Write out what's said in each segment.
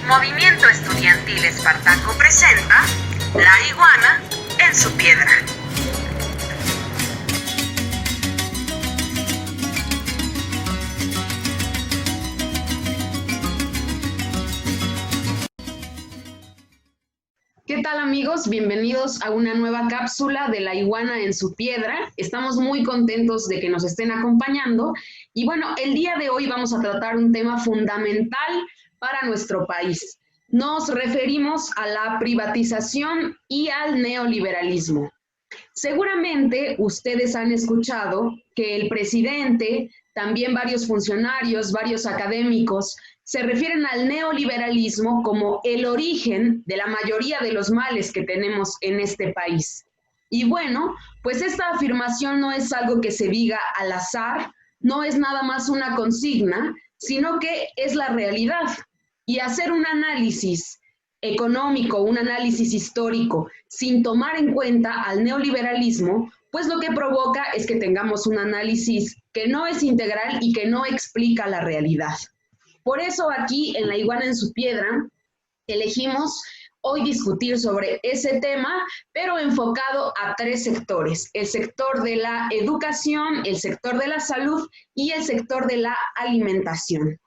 Movimiento Estudiantil Espartaco presenta La Iguana en su Piedra. ¿Qué tal, amigos? Bienvenidos a una nueva cápsula de La Iguana en su Piedra. Estamos muy contentos de que nos estén acompañando. Y bueno, el día de hoy vamos a tratar un tema fundamental para nuestro país. Nos referimos a la privatización y al neoliberalismo. Seguramente ustedes han escuchado que el presidente, también varios funcionarios, varios académicos, se refieren al neoliberalismo como el origen de la mayoría de los males que tenemos en este país. Y bueno, pues esta afirmación no es algo que se diga al azar, no es nada más una consigna, sino que es la realidad. Y hacer un análisis económico, un análisis histórico, sin tomar en cuenta al neoliberalismo, pues lo que provoca es que tengamos un análisis que no es integral y que no explica la realidad. Por eso aquí en La Iguana en su Piedra elegimos hoy discutir sobre ese tema, pero enfocado a tres sectores: el sector de la educación, el sector de la salud y el sector de la alimentación.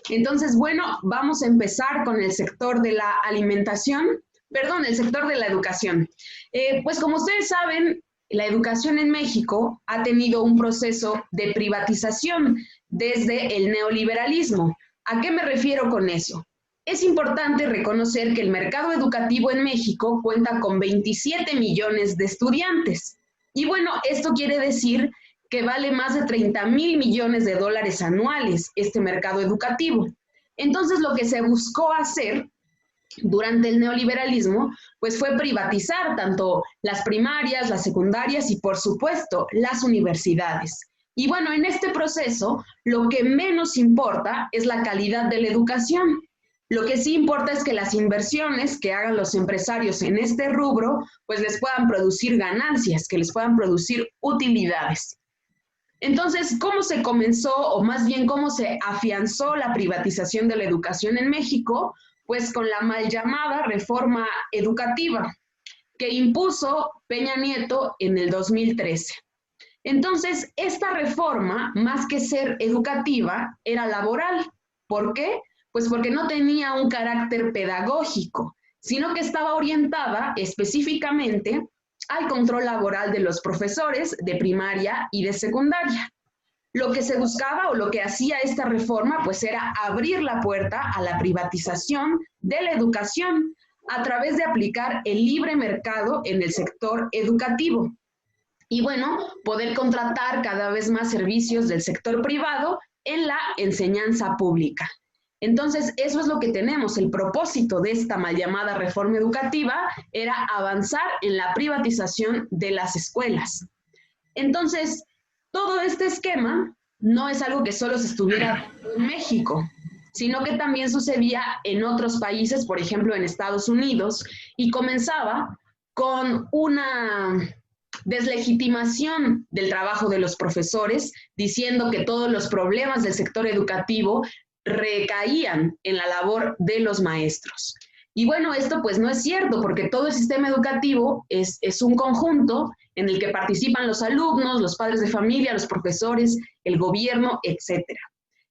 Entonces, bueno, vamos a empezar con el sector de la el sector de la educación. Pues como ustedes saben, la educación en México ha tenido un proceso de privatización desde el neoliberalismo. ¿A qué me refiero con eso? Es importante reconocer que el mercado educativo en México cuenta con 27 millones de estudiantes. Y bueno, esto quiere decir que vale más de 30,000 millones de dólares anuales este mercado educativo. Entonces, lo que se buscó hacer durante el neoliberalismo, pues fue privatizar tanto las primarias, las secundarias y, por supuesto, las universidades. Y bueno, en este proceso, lo que menos importa es la calidad de la educación. Lo que sí importa es que las inversiones que hagan los empresarios en este rubro, pues les puedan producir ganancias, que les puedan producir utilidades. Entonces, ¿cómo se comenzó, o más bien cómo se afianzó la privatización de la educación en México? Pues con la mal llamada reforma educativa que impuso Peña Nieto en el 2013. Entonces, esta reforma, más que ser educativa, era laboral. ¿Por qué? Pues porque no tenía un carácter pedagógico, sino que estaba orientada específicamente al control laboral de los profesores de primaria y de secundaria. Lo que se buscaba, o lo que hacía esta reforma, pues era abrir la puerta a la privatización de la educación a través de aplicar el libre mercado en el sector educativo. Y bueno, poder contratar cada vez más servicios del sector privado en la enseñanza pública. Entonces, eso es lo que tenemos. El propósito de esta mal llamada reforma educativa era avanzar en la privatización de las escuelas. Entonces, todo este esquema no es algo que solo se estuviera en México, sino que también sucedía en otros países, por ejemplo, en Estados Unidos, y comenzaba con una deslegitimación del trabajo de los profesores, diciendo que todos los problemas del sector educativo recaían en la labor de los maestros. Y bueno, esto pues no es cierto, porque todo el sistema educativo es un conjunto en el que participan los alumnos, los padres de familia, los profesores, el gobierno, etcétera.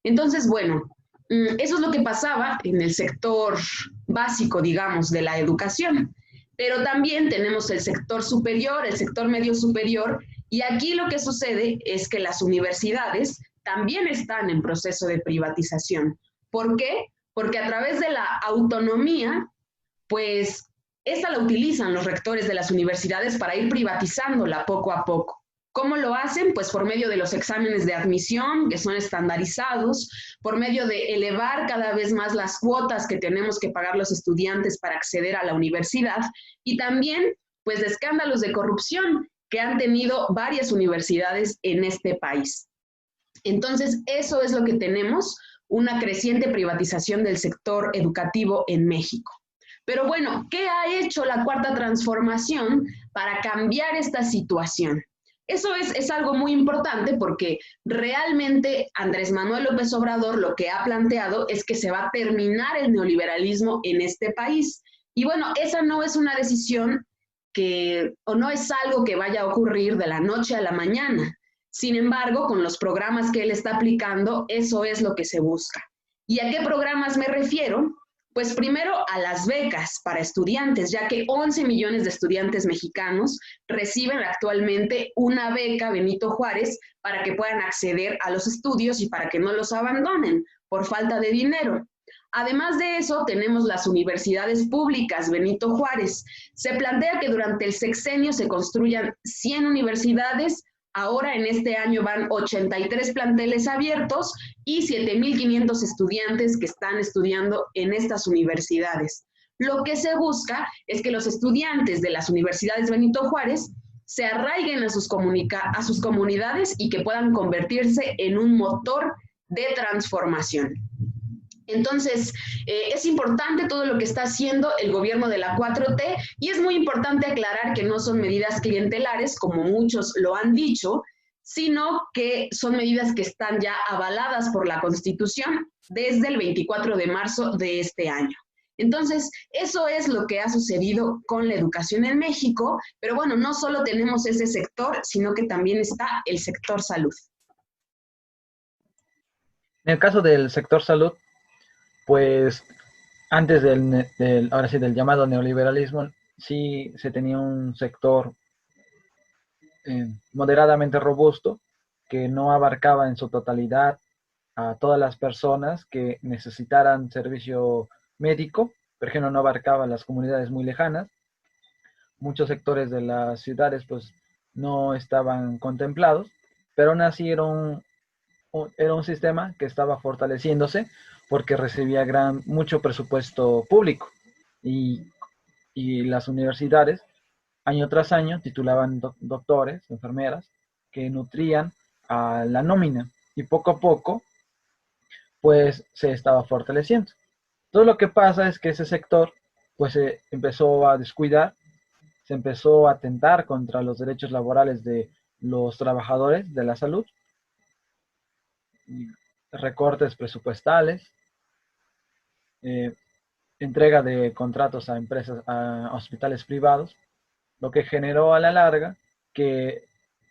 Entonces, bueno, eso es lo que pasaba en el sector básico, digamos, de la educación. Pero también tenemos el sector superior, el sector medio superior, y aquí lo que sucede es que las universidades también están en proceso de privatización. ¿Por qué? Porque a través de la autonomía, pues esta la utilizan los rectores de las universidades para ir privatizándola poco a poco. ¿Cómo lo hacen? Pues por medio de los exámenes de admisión, que son estandarizados, por medio de elevar cada vez más las cuotas que tenemos que pagar los estudiantes para acceder a la universidad, y también pues de escándalos de corrupción que han tenido varias universidades en este país. Entonces, eso es lo que tenemos, una creciente privatización del sector educativo en México. Pero bueno, ¿qué ha hecho la Cuarta Transformación para cambiar esta situación? Eso es algo muy importante porque realmente Andrés Manuel López Obrador lo que ha planteado es que se va a terminar el neoliberalismo en este país. Y bueno, esa no es una decisión o no es algo que vaya a ocurrir de la noche a la mañana. Sin embargo, con los programas que él está aplicando, eso es lo que se busca. ¿Y a qué programas me refiero? Pues primero a las becas para estudiantes, ya que 11 millones de estudiantes mexicanos reciben actualmente una beca Benito Juárez para que puedan acceder a los estudios y para que no los abandonen por falta de dinero. Además de eso, tenemos las universidades públicas Benito Juárez. Se plantea que durante el sexenio se construyan 100 universidades. Ahora en este año van 83 planteles abiertos y 7.500 estudiantes que están estudiando en estas universidades. Lo que se busca es que los estudiantes de las universidades Benito Juárez se arraiguen a sus comunidades y que puedan convertirse en un motor de transformación. Entonces, es importante todo lo que está haciendo el gobierno de la 4T y es muy importante aclarar que no son medidas clientelares, como muchos lo han dicho, sino que son medidas que están ya avaladas por la Constitución desde el 24 de marzo de este año. Entonces, eso es lo que ha sucedido con la educación en México, pero bueno, no solo tenemos ese sector, sino que también está el sector salud. En el caso del sector salud, pues antes ahora sí, del llamado neoliberalismo, sí se tenía un sector moderadamente robusto que no abarcaba en su totalidad a todas las personas que necesitaran servicio médico. Por ejemplo, no abarcaba las comunidades muy lejanas. Muchos sectores de las ciudades pues no estaban contemplados, pero aún así era un sistema que estaba fortaleciéndose porque recibía mucho presupuesto público y, y las universidades año tras año titulaban doctores, enfermeras, que nutrían a la nómina y poco a poco pues se estaba fortaleciendo. Todo lo que pasa es que ese sector pues se empezó a descuidar, se empezó a atentar contra los derechos laborales de los trabajadores de la salud, recortes presupuestales, eh, entrega de contratos a empresas, a hospitales privados, lo que generó a la larga que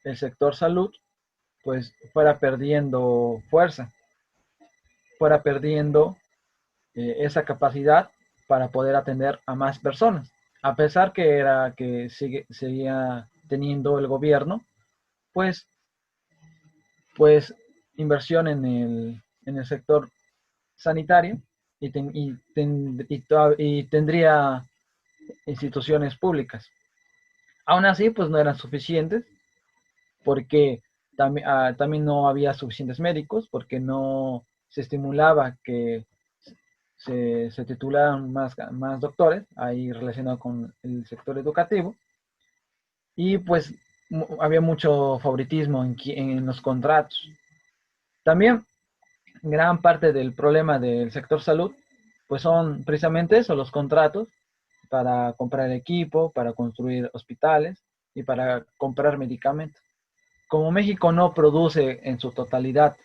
el sector salud pues fuera perdiendo fuerza, fuera perdiendo esa capacidad para poder atender a más personas, a pesar que seguía teniendo el gobierno pues pues inversión en el sector sanitario y tendría instituciones públicas. Aún así, pues no eran suficientes porque también no había suficientes médicos, porque no se estimulaba que se titularan más doctores, ahí relacionado con el sector educativo, y pues había mucho favoritismo en los contratos. También gran parte del problema del sector salud, pues son precisamente eso, los contratos para comprar equipo, para construir hospitales y para comprar medicamentos. Como México no produce en su totalidad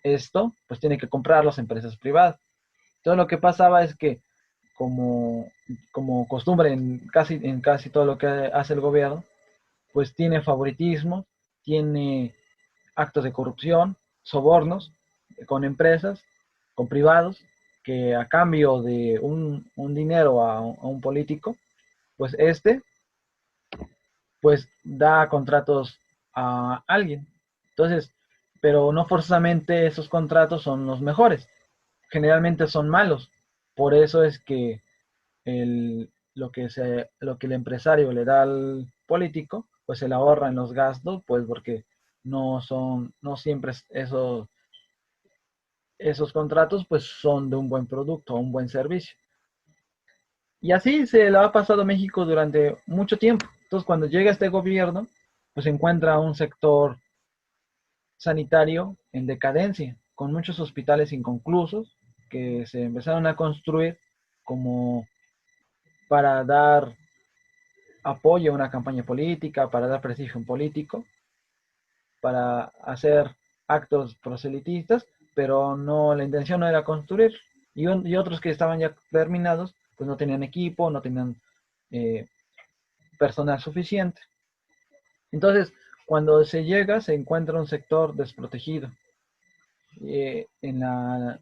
esto, pues tiene que comprar las empresas privadas. Entonces lo que pasaba es que como, como costumbre en casi todo lo que hace el gobierno, pues tiene favoritismo, tiene actos de corrupción, sobornos con empresas, con privados, que a cambio de un dinero a un político, pues pues da contratos a alguien. Entonces, pero no forzosamente esos contratos son los mejores, generalmente son malos. Por eso es que lo que el empresario le da al político, pues se le ahorra en los gastos, pues porque no siempre esos contratos pues son de un buen producto, un buen servicio. Y así se lo ha pasado México durante mucho tiempo. Entonces, cuando llega este gobierno, pues se encuentra un sector sanitario en decadencia, con muchos hospitales inconclusos que se empezaron a construir como para dar apoyo a una campaña política, para dar prestigio a un político, para hacer actos proselitistas, pero no, la intención no era construir. Y otros que estaban ya terminados, pues no tenían equipo, no tenían personal suficiente. Entonces, cuando se llega, se encuentra un sector desprotegido. En la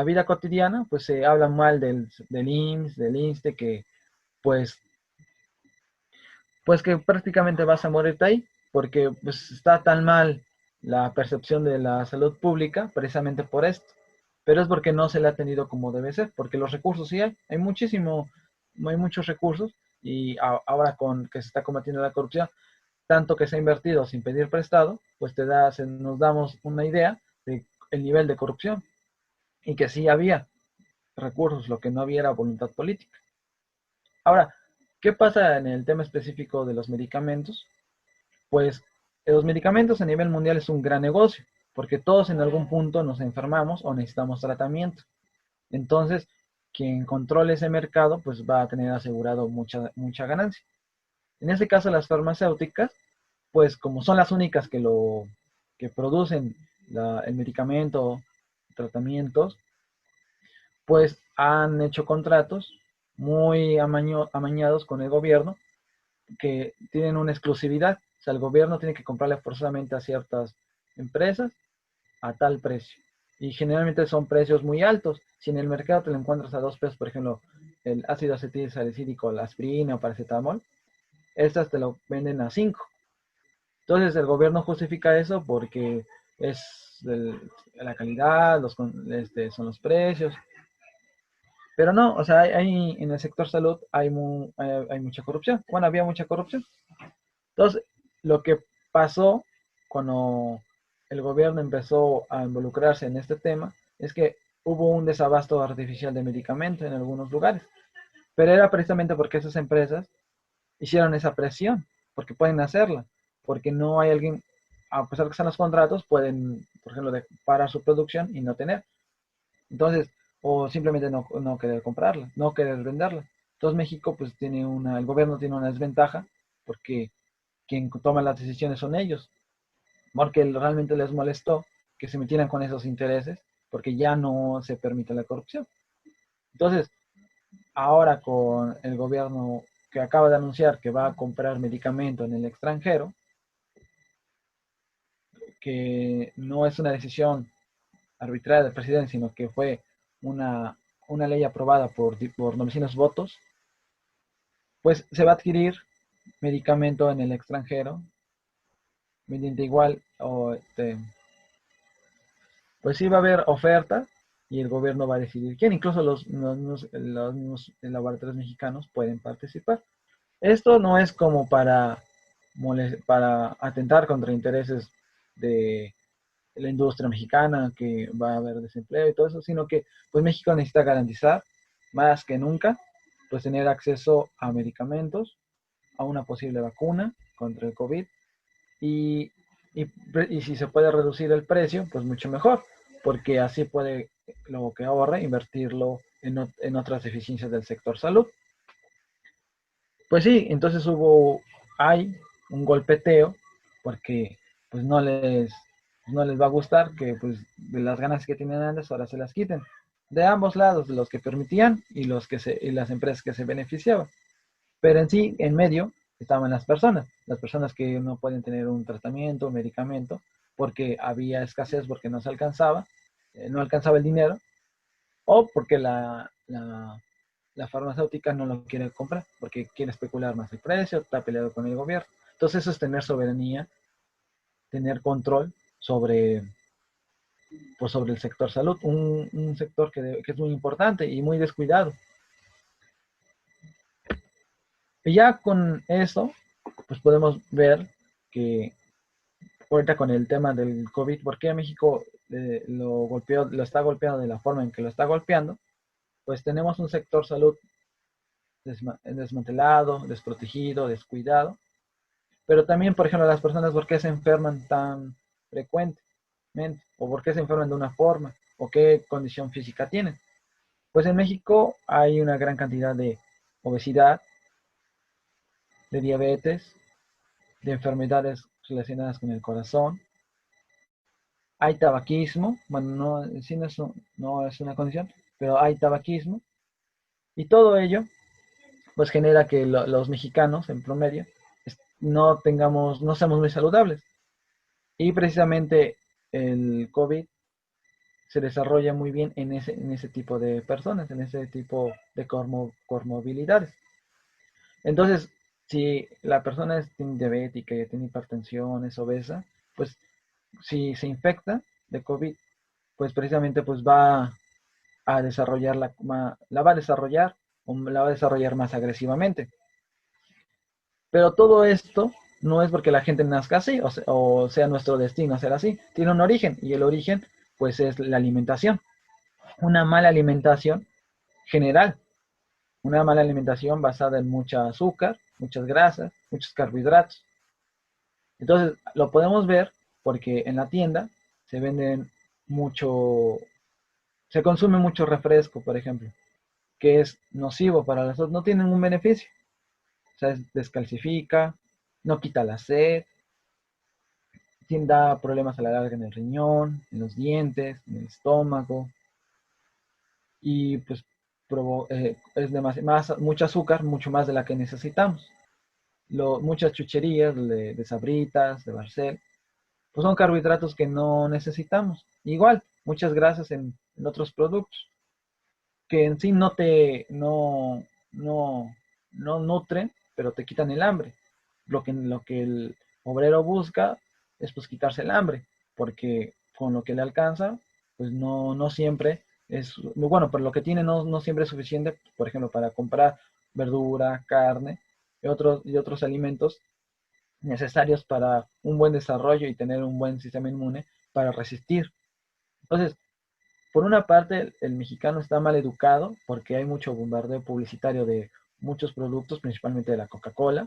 vida cotidiana, pues se habla mal del IMSS, del INSTE, que pues, pues que prácticamente vas a morirte ahí, porque pues está tan mal la percepción de la salud pública, precisamente por esto. Pero es porque no se le ha atendido como debe ser, porque los recursos sí hay muchos recursos, y ahora con que se está combatiendo la corrupción, tanto que se ha invertido sin pedir prestado, pues nos damos una idea de el nivel de corrupción, y que sí había recursos, lo que no había era voluntad política. Ahora, ¿qué pasa en el tema específico de los medicamentos? Pues los medicamentos a nivel mundial es un gran negocio, porque todos en algún punto nos enfermamos o necesitamos tratamiento. Entonces, quien controle ese mercado, pues va a tener asegurado mucha ganancia. En este caso, las farmacéuticas, pues como son las únicas que producen el medicamento, tratamientos, pues han hecho contratos muy amañados con el gobierno, que tienen una exclusividad. O sea, el gobierno tiene que comprarle forzosamente a ciertas empresas a tal precio. Y generalmente son precios muy altos. Si en el mercado te lo encuentras a 2 pesos, por ejemplo, el ácido acetil salicílico, la aspirina o paracetamol, estas te lo venden a 5. Entonces el gobierno justifica eso porque es la calidad, son los precios. Pero no, o sea, en el sector salud hay mucha corrupción. Bueno, había mucha corrupción. Entonces, lo que pasó cuando el gobierno empezó a involucrarse en este tema es que hubo un desabasto artificial de medicamentos en algunos lugares. Pero era precisamente porque esas empresas hicieron esa presión, porque pueden hacerla, porque no hay alguien, a pesar de que están los contratos, pueden, por ejemplo, parar su producción y no tener. Entonces, o simplemente no querer comprarla, no querer venderla. Entonces México pues el gobierno tiene una desventaja, porque quien toma las decisiones son ellos, porque realmente les molestó que se metieran con esos intereses, porque ya no se permite la corrupción. Entonces, ahora con el gobierno que acaba de anunciar que va a comprar medicamento en el extranjero, que no es una decisión arbitraria del presidente, sino que fue una ley aprobada por 900 votos, pues se va a adquirir medicamento en el extranjero mediante igual, pues sí va a haber oferta y el gobierno va a decidir quién. Incluso los mismos laboratorios mexicanos pueden participar. Esto no es como para atentar contra intereses de la industria mexicana, que va a haber desempleo y todo eso, sino que pues México necesita garantizar más que nunca pues tener acceso a medicamentos, a una posible vacuna contra el COVID, y, y si se puede reducir el precio, pues mucho mejor, porque así puede lo que ahorre invertirlo en otras deficiencias del sector salud. Pues sí, entonces hay un golpeteo, porque pues no les va a gustar que pues de las ganas que tienen antes ahora se las quiten. De ambos lados, de los que permitían y las empresas que se beneficiaban. Pero en sí, en medio, estaban las personas que no pueden tener un tratamiento, un medicamento, porque había escasez, porque no alcanzaba el dinero, o porque la farmacéutica no lo quiere comprar, porque quiere especular más el precio, está peleado con el gobierno. Entonces eso es tener soberanía, tener control sobre el sector salud, un sector que es muy importante y muy descuidado. Y ya con eso, pues podemos ver que ahorita con el tema del COVID, ¿por qué México lo está golpeando de la forma en que lo está golpeando? Pues tenemos un sector salud desmantelado, desprotegido, descuidado. Pero también, por ejemplo, las personas, ¿por qué se enferman tan frecuentemente? ¿O por qué se enferman de una forma? ¿O qué condición física tienen? Pues en México hay una gran cantidad de obesidad, de diabetes, de enfermedades relacionadas con el corazón. Hay tabaquismo, bueno, no, sí no es una condición, pero hay tabaquismo. Y todo ello, pues genera que los mexicanos, en promedio, no seamos muy saludables. Y precisamente el COVID se desarrolla muy bien en ese tipo de personas, en ese tipo de comorbilidades. Entonces, si la persona tiene diabética, tiene hipertensión, es obesa, pues si se infecta de COVID, pues precisamente pues va a desarrollar la va a desarrollar o la va a desarrollar más agresivamente. Pero todo esto no es porque la gente nazca así o sea nuestro destino ser así. Tiene un origen y el origen pues es la alimentación. Una mala alimentación general, una mala alimentación basada en mucha azúcar, muchas grasas, muchos carbohidratos. Entonces lo podemos ver porque en la tienda se venden mucho, se consume mucho refresco, por ejemplo, que es nocivo para la salud, no tiene ningún beneficio. O sea, descalcifica, no quita la sed, da problemas a la larga en el riñón, en los dientes, en el estómago, y pues es mucho azúcar, mucho más de la que necesitamos. Muchas chucherías de Sabritas, de Barcel, pues son carbohidratos que no necesitamos. Igual, muchas grasas en otros productos, que en sí no, no nutren, pero te quitan el hambre. Lo que el obrero busca es pues quitarse el hambre, porque con lo que le alcanza, pues no siempre es, bueno, pero lo que tiene no siempre es suficiente, por ejemplo, para comprar verdura, carne y otros alimentos necesarios para un buen desarrollo y tener un buen sistema inmune para resistir. Entonces, por una parte, el mexicano está mal educado porque hay mucho bombardeo publicitario de muchos productos, principalmente de la Coca-Cola,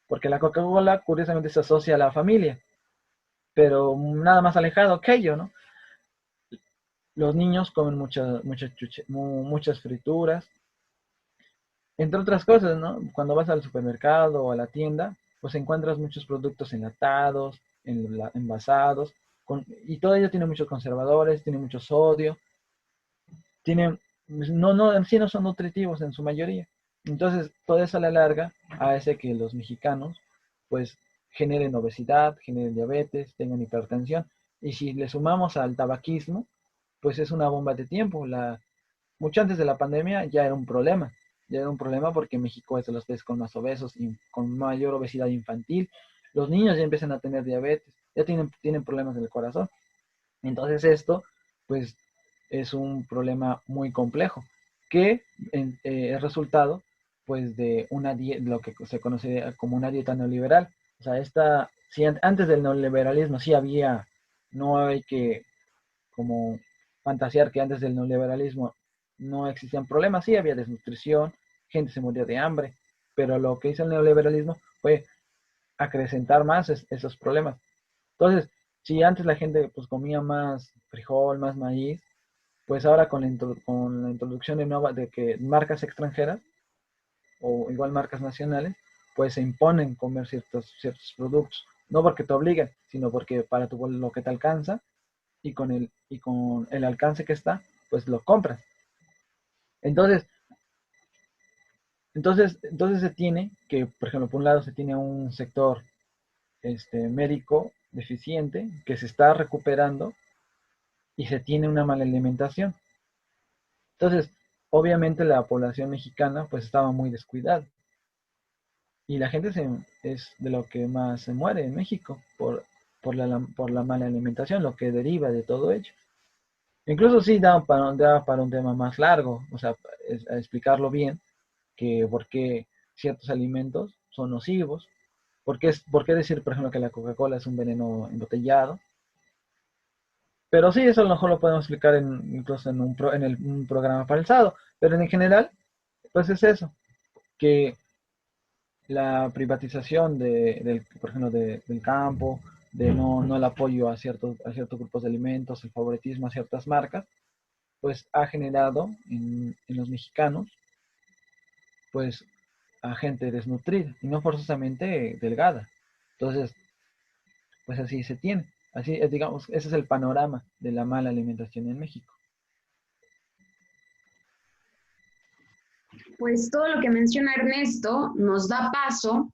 porque la Coca-Cola curiosamente se asocia a la familia, pero nada más alejado que ello, ¿no? Los niños comen muchas frituras, entre otras cosas, ¿no? Cuando vas al supermercado o a la tienda, pues encuentras muchos productos enlatados, envasados, y todo ello tiene muchos conservadores, tiene mucho sodio, tienen, en sí no son nutritivos en su mayoría. Entonces, todo eso a la larga hace que los mexicanos, pues, generen obesidad, generen diabetes, tengan hipertensión. Y si le sumamos al tabaquismo, pues es una bomba de tiempo. Mucho antes de la pandemia ya era un problema. Ya era un problema porque México es de los países con más obesos y con mayor obesidad infantil. Los niños ya empiezan a tener diabetes, ya tienen problemas del corazón. Entonces esto, pues, es un problema muy complejo, que es resultado, pues, de lo que se conoce como una dieta neoliberal. O sea, si antes del neoliberalismo sí había, no hay que como fantasear que antes del neoliberalismo no existían problemas, sí había desnutrición, gente se murió de hambre, pero lo que hizo el neoliberalismo fue acrecentar más esos problemas. Entonces, si antes la gente pues comía más frijol, más maíz, pues ahora con la introducción de que marcas extranjeras o igual marcas nacionales, pues se imponen comer ciertos productos, no porque te obliguen, sino porque para lo que te alcanza y con el alcance que está, pues lo compras. Entonces, entonces se tiene que, por ejemplo, por un lado se tiene un sector médico deficiente que se está recuperando y se tiene una mala alimentación. Entonces, obviamente la población mexicana pues estaba muy descuidada y la gente es de lo que más se muere en México por la mala alimentación, lo que deriva de todo ello. Incluso sí da para un tema más largo, o sea, explicarlo bien, que por qué ciertos alimentos son nocivos, por qué decir, por ejemplo, que la Coca-Cola es un veneno embotellado. Pero sí, eso a lo mejor lo podemos explicar incluso un programa para el sábado. Pero en general, pues es eso, que la privatización por ejemplo, del campo, de no el apoyo a ciertos grupos de alimentos, el favoritismo a ciertas marcas, pues ha generado en los mexicanos, pues, a gente desnutrida y no forzosamente delgada. Entonces, pues así se tiene. Así, digamos, ese es el panorama de la mala alimentación en México. Pues todo lo que menciona Ernesto nos da paso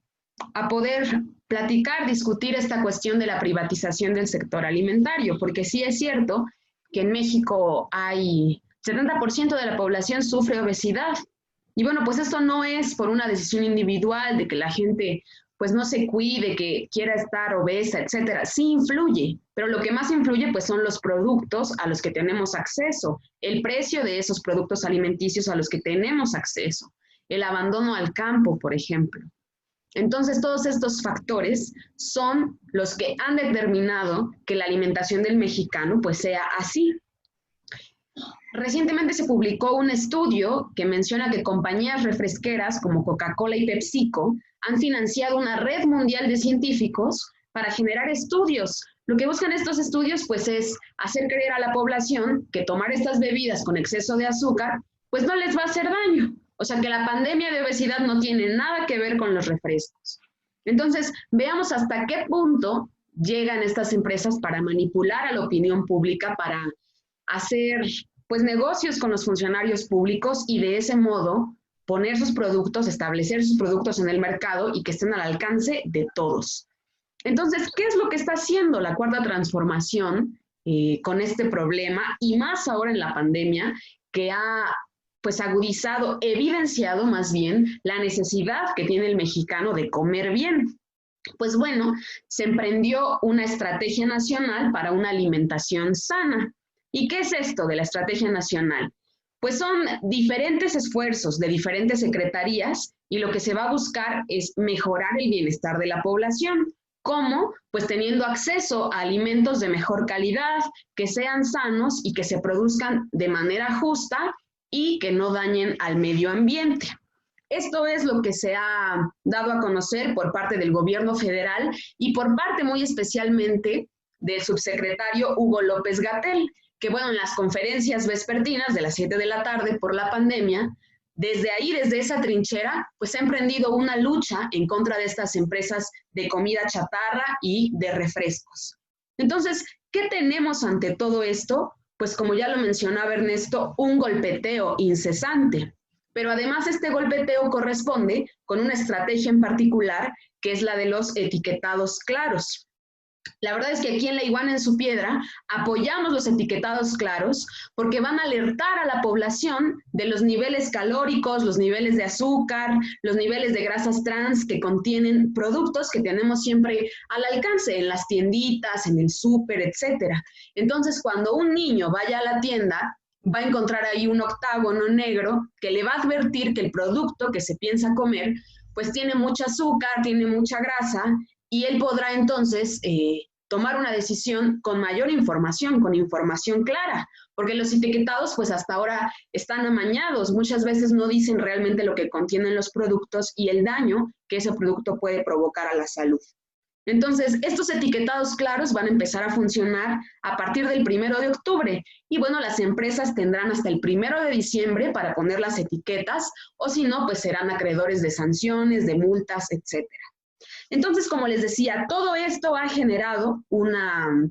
a poder platicar, discutir esta cuestión de la privatización del sector alimentario, porque sí es cierto que en México hay 70% de la población sufre obesidad. Y bueno, pues esto no es por una decisión individual de que la gente pues no se cuide, que quiera estar obesa, etcétera. Sí influye, pero lo que más influye pues son los productos a los que tenemos acceso, el precio de esos productos alimenticios a los que tenemos acceso, el abandono al campo, por ejemplo. Entonces, todos estos factores son los que han determinado que la alimentación del mexicano pues sea así. Recientemente se publicó un estudio que menciona que compañías refresqueras como Coca-Cola y PepsiCo han financiado una red mundial de científicos para generar estudios. Lo que buscan estos estudios pues es hacer creer a la población que tomar estas bebidas con exceso de azúcar pues no les va a hacer daño. O sea que la pandemia de obesidad no tiene nada que ver con los refrescos. Entonces, veamos hasta qué punto llegan estas empresas para manipular a la opinión pública, para hacer pues negocios con los funcionarios públicos y de ese modo poner sus productos, establecer sus productos en el mercado y que estén al alcance de todos. Entonces, ¿qué es lo que está haciendo la Cuarta Transformación con este problema? Y más ahora en la pandemia, que ha pues agudizado, evidenciado más bien la necesidad que tiene el mexicano de comer bien. Pues bueno, se emprendió una estrategia nacional para una alimentación sana. ¿Y qué es esto de la estrategia nacional? Pues son diferentes esfuerzos de diferentes secretarías y lo que se va a buscar es mejorar el bienestar de la población. ¿Cómo? Pues teniendo acceso a alimentos de mejor calidad, que sean sanos y que se produzcan de manera justa y que no dañen al medio ambiente. Esto es lo que se ha dado a conocer por parte del gobierno federal y por parte muy especialmente del subsecretario Hugo López-Gatell, que bueno, en las conferencias vespertinas de las 7 de la tarde por la pandemia, desde ahí, desde esa trinchera, pues ha emprendido una lucha en contra de estas empresas de comida chatarra y de refrescos. Entonces, ¿qué tenemos ante todo esto? Pues como ya lo mencionaba Ernesto, un golpeteo incesante. Pero además este golpeteo corresponde con una estrategia en particular, que es la de los etiquetados claros. La verdad es que aquí en La Iguana en su Piedra apoyamos los etiquetados claros porque van a alertar a la población de los niveles calóricos, los niveles de azúcar, los niveles de grasas trans que contienen productos que tenemos siempre al alcance en las tienditas, en el súper, etcétera. Entonces, cuando un niño vaya a la tienda, va a encontrar ahí un octágono negro que le va a advertir que el producto que se piensa comer pues tiene mucho azúcar, tiene mucha grasa, y él podrá entonces tomar una decisión con mayor información, con información clara, porque los etiquetados pues hasta ahora están amañados, muchas veces no dicen realmente lo que contienen los productos y el daño que ese producto puede provocar a la salud. Entonces, estos etiquetados claros van a empezar a funcionar a partir del 1 de octubre y bueno, las empresas tendrán hasta el 1 de diciembre para poner las etiquetas o si no, pues serán acreedores de sanciones, de multas, etcétera. Entonces, como les decía, todo esto ha generado una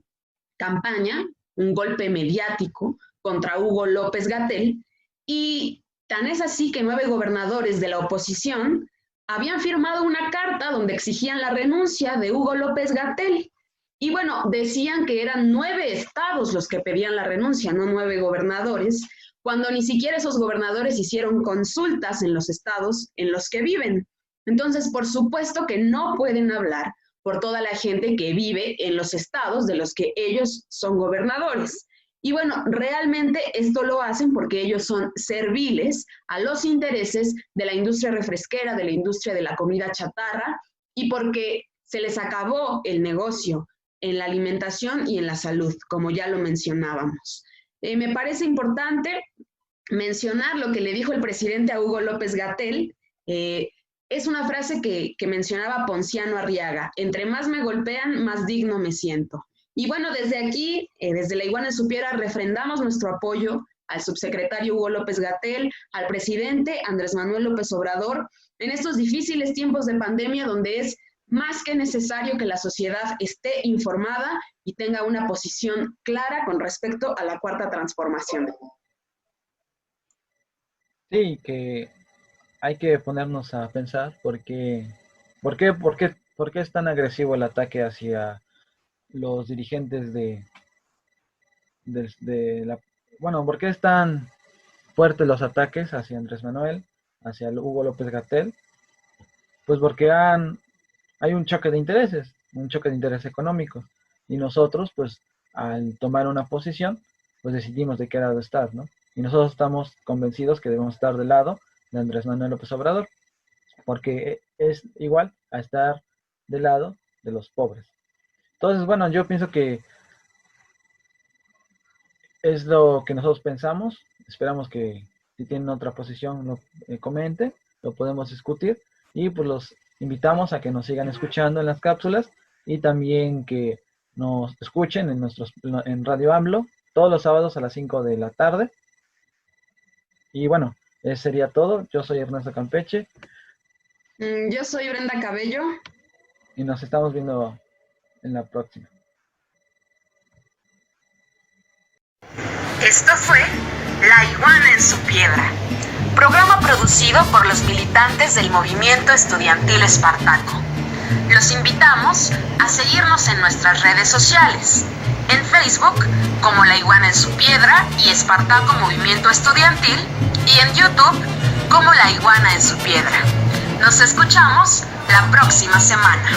campaña, un golpe mediático contra Hugo López-Gatell y tan es así que 9 gobernadores de la oposición habían firmado una carta donde exigían la renuncia de Hugo López-Gatell. Y bueno, decían que eran 9 estados los que pedían la renuncia, no 9 gobernadores, cuando ni siquiera esos gobernadores hicieron consultas en los estados en los que viven. Entonces, por supuesto que no pueden hablar por toda la gente que vive en los estados de los que ellos son gobernadores. Y bueno, realmente esto lo hacen porque ellos son serviles a los intereses de la industria refresquera, de la industria de la comida chatarra, y porque se les acabó el negocio en la alimentación y en la salud, como ya lo mencionábamos. Me parece importante mencionar lo que le dijo el presidente a Hugo López-Gatell. Es una frase que mencionaba Ponciano Arriaga: entre más me golpean, más digno me siento. Y bueno, desde aquí, desde La Iguana en su Piedra, refrendamos nuestro apoyo al subsecretario Hugo López-Gatell, al presidente Andrés Manuel López Obrador, en estos difíciles tiempos de pandemia donde es más que necesario que la sociedad esté informada y tenga una posición clara con respecto a la cuarta transformación. Sí, que hay que ponernos a pensar por qué es tan agresivo el ataque hacia los dirigentes bueno, por qué es tan fuertes los ataques hacia Andrés Manuel, hacia Hugo López Gatell. Pues porque hay un choque de intereses, un choque de intereses económicos. Y nosotros, pues, al tomar una posición, pues decidimos de qué lado estar, ¿no? Y nosotros estamos convencidos que debemos estar del lado de Andrés Manuel López Obrador, porque es igual a estar del lado de los pobres. Entonces, bueno, yo pienso que es lo que nosotros pensamos. Esperamos que si tienen otra posición lo comenten, lo podemos discutir. Y pues los invitamos a que nos sigan escuchando en las cápsulas y también que nos escuchen en Radio AMLO todos los sábados a las 5 de la tarde. Y bueno, eso sería todo. Yo soy Ernesto Campeche. Yo soy Brenda Cabello. Y nos estamos viendo en la próxima. Esto fue La Iguana en su Piedra, programa producido por los militantes del movimiento estudiantil Espartaco. Los invitamos a seguirnos en nuestras redes sociales, en Facebook como La Iguana en su Piedra y Espartaco Movimiento Estudiantil, y en YouTube como La Iguana en su Piedra. Nos escuchamos la próxima semana.